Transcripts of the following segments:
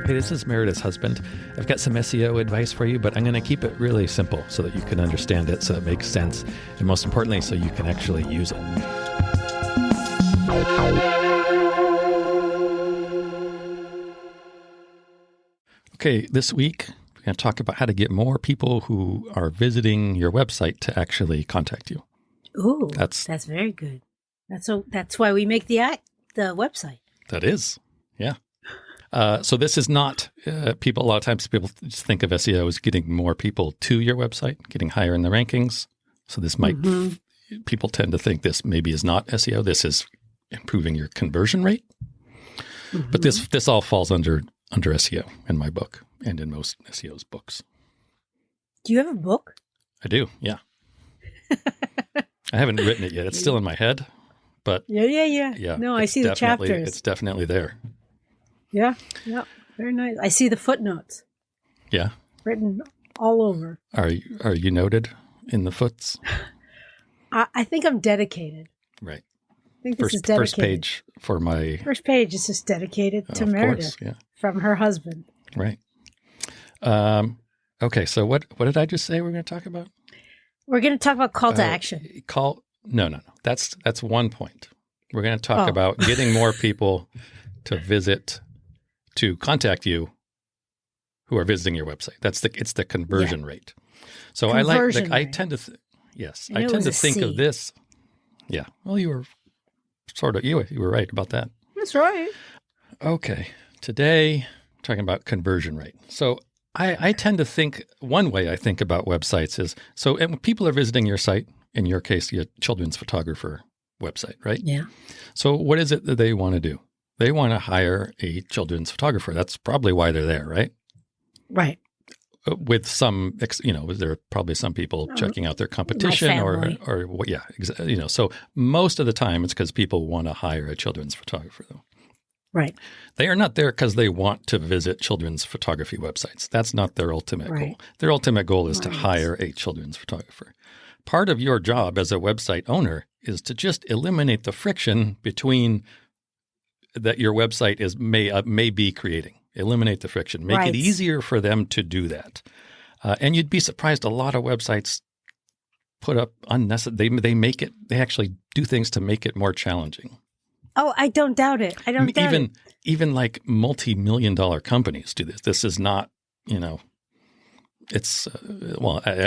Hey, this is Meredith's husband. I've got some SEO advice for you, but I'm going to keep it really simple so that you can understand it, so it makes sense, and most importantly, so you can actually use it. Okay, this week, we're going to talk about how to get more people who are visiting your website to actually contact you. Ooh, that's very good. That's why we make the website. That is, yeah. So this is not a lot of times people just think of SEO as getting more people to your website, getting higher in the rankings. So this might, people tend to think this maybe is not SEO. This is improving your conversion rate. Mm-hmm. But this all falls under SEO in my book and in most SEO's books. Do you have a book? I do, yeah. I haven't written it yet. It's still in my head, but yeah. No, I see the chapters. It's definitely there. Yeah, very nice. I see the footnotes. Yeah, written all over. Are you noted in the foots? I think I'm dedicated. Right. I think this is dedicated. First page is just dedicated to Meredith from her husband. Right. Okay. So what did I just say we're going to talk about? We're going to talk about call to action. No. That's one point. We're going to talk about getting more people to contact you who are visiting your website. It's the conversion rate. So I tend to think of this. Yeah. Well, you were right about that. That's right. Okay. Today, talking about conversion rate. So I tend to think, one way I think about websites is, and when people are visiting your site, in your case, your children's photographer website, right? Yeah. So what is it that they want to do? They want to hire a children's photographer. That's probably why they're there, right? Right. With some, there are probably some people checking out their competition so most of the time it's because people want to hire a children's photographer, though. Right. They are not there because they want to visit children's photography websites. That's not their ultimate goal. Their ultimate goal is to hire a children's photographer. Part of your job as a website owner is to just eliminate the friction between that your website may be creating. Eliminate the friction. Make it easier for them to do that. And you'd be surprised, a lot of websites put up unnecessary. They actually do things to make it more challenging. Oh, I don't doubt it. Even like multi-million-dollar companies do this. This is not, it's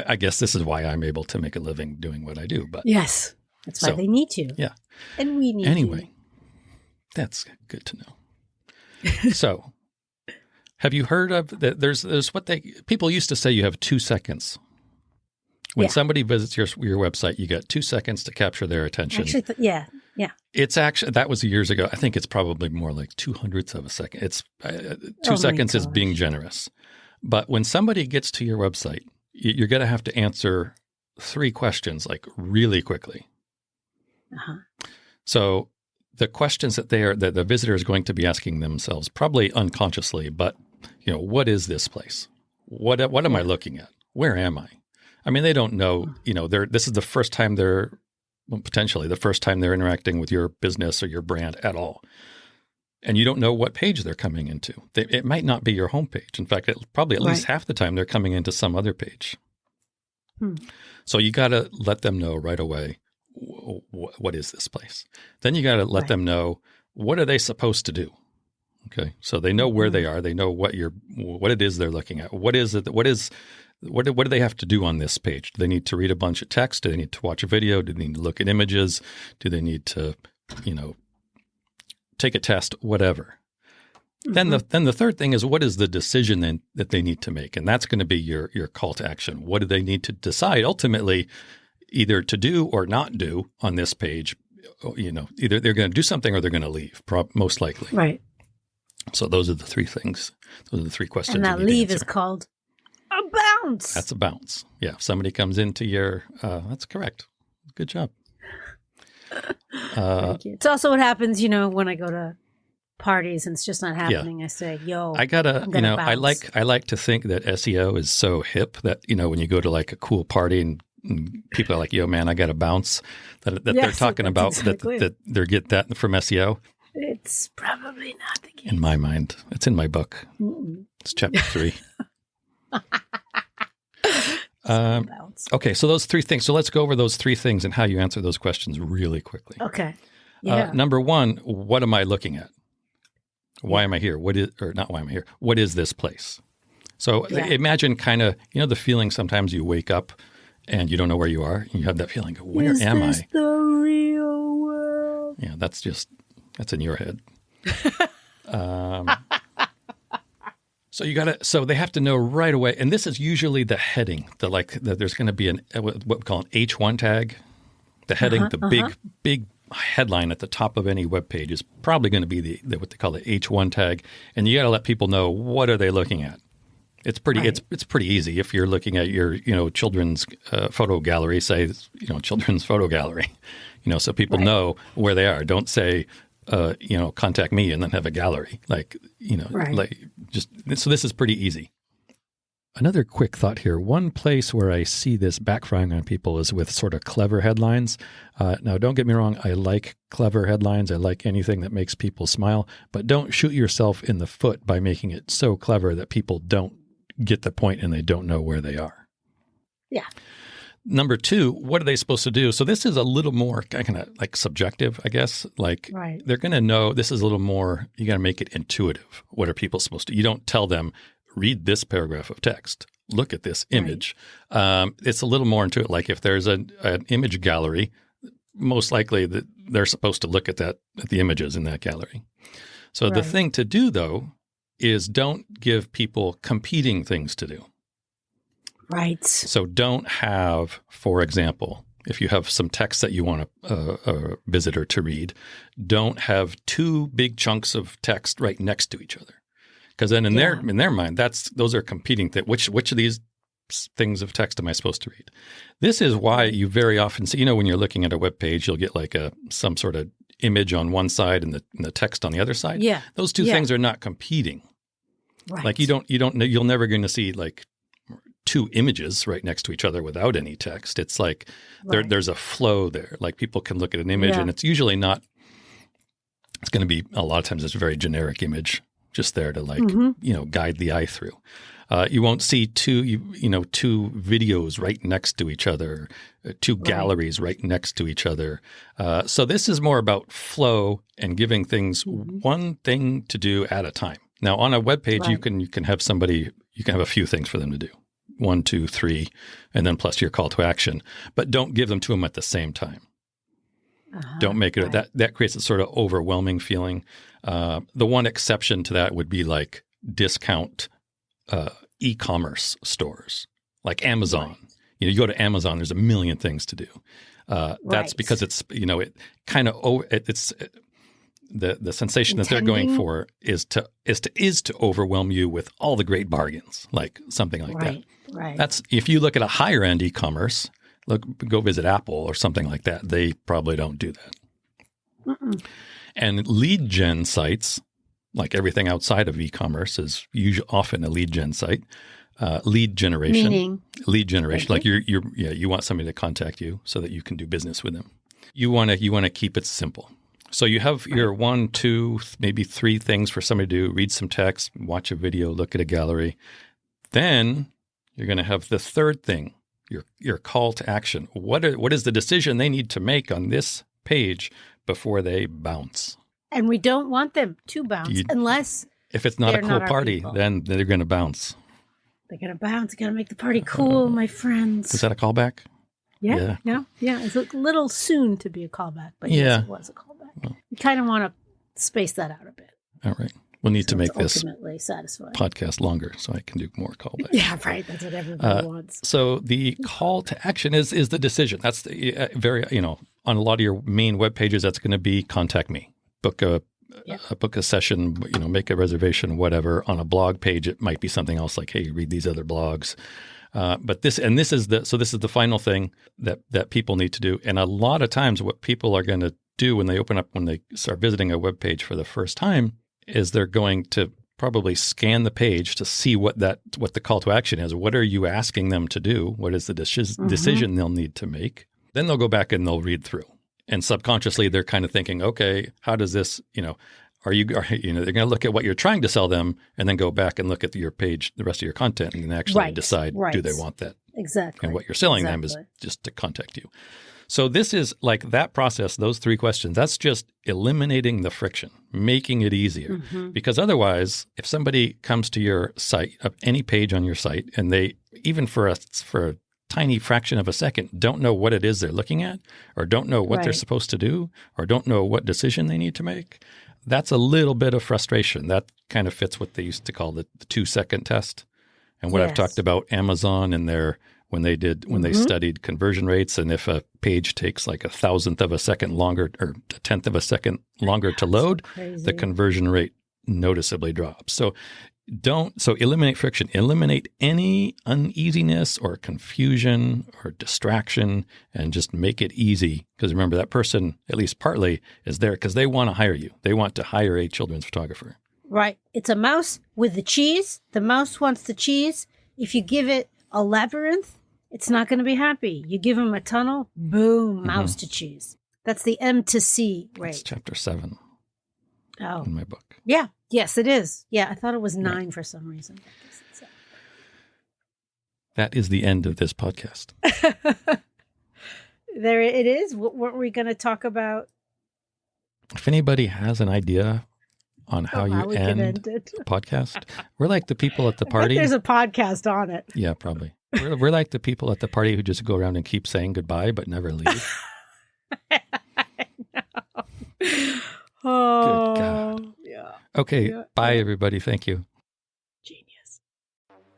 I guess this is why I'm able to make a living doing what I do. But yes, that's why they need you. Yeah, and we need you. Anyway, that's good to know. So, have you heard of that? There's people used to say you have 2 seconds. When somebody visits your website, you get 2 seconds to capture their attention. Actually, yeah. It's actually, that was years ago. I think it's probably more like 2/100 of a second. It's 2 seconds is being generous. But when somebody gets to your website, you're going to have to answer 3 questions like really quickly. Uh-huh. So the questions that the visitor is going to be asking themselves, probably unconsciously, but what is this place? What am I looking at? Where am I? I mean, they don't know. This is the first time potentially the first time they're interacting with your business or your brand at all. And you don't know what page they're coming into. It might not be your homepage. In fact, probably at least half the time they're coming into some other page. So you got to let them know right away, what is this place? Then you got to let them know, what are they supposed to do? Okay. So they know where they are. They know what it is they're looking at. What do they have to do on this page? Do they need to read a bunch of text? Do they need to watch a video? Do they need to look at images? Do they need to, take a test? Whatever. Then the third thing is, what is the decision that they need to make? And that's going to be your call to action. What do they need to decide ultimately, either to do or not do on this page? Either they're going to do something or they're going to leave, most likely. Right. So those are the 3 things. Those are the 3 questions. And that leave is called a bounce. That's a bounce. Yeah. If somebody comes into your, that's correct. Good job. Thank you. It's also what happens, when I go to parties and it's just not happening. I say, yo, I gotta, bounce. I like to think that SEO is so hip that, when you go to like a cool party and people are like, yo, man, I got to bounce, that they're talking about exactly. that they get that from SEO. It's probably not the case. In my mind. It's in my book. Mm-mm. It's chapter 3. Okay, so those 3 things. So let's go over those 3 things and how you answer those questions really quickly. Okay. Yeah. Number 1, what am I looking at? Why am I here? Not why am I here? What is this place? So imagine kind of, the feeling sometimes you wake up and you don't know where you are. And you have that feeling, where am I? Is this the real world? Yeah, that's in your head. So they have to know right away, and this is usually the heading. There's going to be what we call an H1 tag. The heading, big headline at the top of any web page is probably going to be what they call the H1 tag, and you got to let people know what are they looking at. It's pretty. Right. It's pretty easy if you're looking at your children's photo gallery. Say children's photo gallery, so people know where they are. Don't say. Contact me and then have a gallery. So this is pretty easy. Another quick thought here. One place where I see this backfiring on people is with sort of clever headlines. Now, don't get me wrong. I like clever headlines. I like anything that makes people smile, but don't shoot yourself in the foot by making it so clever that people don't get the point and they don't know where they are. Yeah. Number 2, what are they supposed to do? So this is a little more kind of like subjective, I guess. They're going to know this is a little more, you got to make it intuitive. What are people supposed to do? You don't tell them, read this paragraph of text, look at this image. Right. It's a little more intuitive. Like if there's an image gallery, most likely that they're supposed to look at the images in that gallery. So the thing to do, though, is don't give people competing things to do. Right. So don't have, for example, if you have some text that you want a visitor to read, don't have 2 big chunks of text right next to each other. Because then in their mind, those are competing things. Which of these things of text am I supposed to read? This is why you very often see, when you're looking at a web page, you'll get like some sort of image on one side and the text on the other side. Yeah. Those 2 things are not competing. Right. Like you'll never going to see like 2 images right next to each other without any text. It's like there's a flow there. Like people can look at an image and it's usually not – it's going to be – a lot of times it's a very generic image just there to guide the eye through. You won't see 2 videos right next to each other, 2 galleries right next to each other. So this is more about flow and giving things one thing to do at a time. Now on a web page you can have somebody – you can have a few things for them to do. 1, 2, 3, and then plus your call to action. But don't give them to them at the same time. Don't make it that creates a sort of overwhelming feeling. The one exception to that would be like discount e-commerce stores, like Amazon. Right. You go to Amazon, there's a million things to do. That's because it's it kind of it's the sensation that they're going for is to overwhelm you with all the great bargains, like something like that. Right. That's if you look at a higher end e-commerce, go visit Apple or something like that. They probably don't do that. Mm-mm. And lead gen sites, like everything outside of e-commerce, is often a lead gen site. Lead generation, like you want somebody to contact you so that you can do business with them. You want to keep it simple. So you have your 1, 2, maybe 3 things for somebody to do: read some text, watch a video, look at a gallery. Then you're going to have the 3rd thing, your call to action. What is the decision they need to make on this page before they bounce? And we don't want them to bounce unless if it's not a cool party, then they're going to bounce. They're going to bounce. Got to make the party cool, my friends. Is that a callback? Yeah. It's a little soon to be a callback, but yes, it was a callback. Well, you kind of want to space that out a bit. All right. We'll need to make this satisfying podcast longer so I can do more callbacks. Yeah, right. That's what everybody wants. So the call to action is the decision. That's the very, on a lot of your main web pages, that's going to be contact me, book a session, make a reservation, whatever. On a blog page, it might be something else like, hey, read these other blogs. But this is the final thing that people need to do. And a lot of times what people are going to do when they start visiting a web page for the first time is they're going to probably scan the page to see what the call to action is. What are you asking them to do? What is the decision they'll need to make? Then they'll go back and they'll read through. And subconsciously, they're kind of thinking, okay, how does this, they're going to look at what you're trying to sell them and then go back and look at your page, the rest of your content, and then actually decide, do they want that? Exactly. And what you're selling them is just to contact you. So this is like that process, those 3 questions, that's just eliminating the friction, making it easier. Because otherwise, if somebody comes to your site, any page on your site, and they, even for a tiny fraction of a second, don't know what it is they're looking at, or don't know what they're supposed to do, or don't know what decision they need to make, that's a little bit of frustration. That kind of fits what they used to call the 2-second test. And what I've talked about Amazon and when they studied conversion rates, and if a page takes like 1,000th of a second longer or 1/10 of a second longer to load, the conversion rate noticeably drops. So eliminate friction, eliminate any uneasiness or confusion or distraction, and just make it easy. Because remember, that person, at least partly, is there because they want to hire you. They want to hire a children's photographer. Right. It's a mouse with the cheese. The mouse wants the cheese. If you give it a labyrinth, it's not going to be happy. You give him a tunnel, boom, mouse to cheese. That's the M to C rate. That's chapter 7 in my book. Yeah. Yes, it is. Yeah, I thought it was 9 for some reason. That is the end of this podcast. There it is. What were we going to talk about? If anybody has an idea on how you end a podcast, we're like the people at the party. There's a podcast on it. Yeah, probably. We're like the people at the party who just go around and keep saying goodbye but never leave. Oh, good God. Yeah. Okay, bye everybody. Thank you. Genius.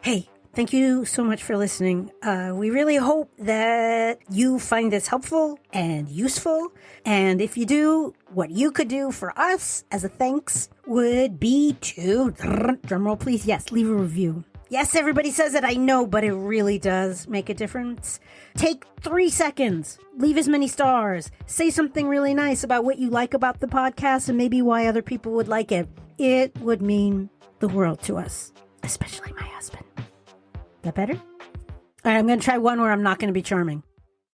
Hey, thank you so much for listening. We really hope that you find this helpful and useful. And if you do, what you could do for us as a thanks would be to, drumroll please, yes, leave a review. Yes, everybody says it, I know, but it really does make a difference. Take 3 seconds, leave as many stars, say something really nice about what you like about the podcast and maybe why other people would like it. It would mean the world to us, especially my husband. That better? All right, I'm going to try one where I'm not going to be charming.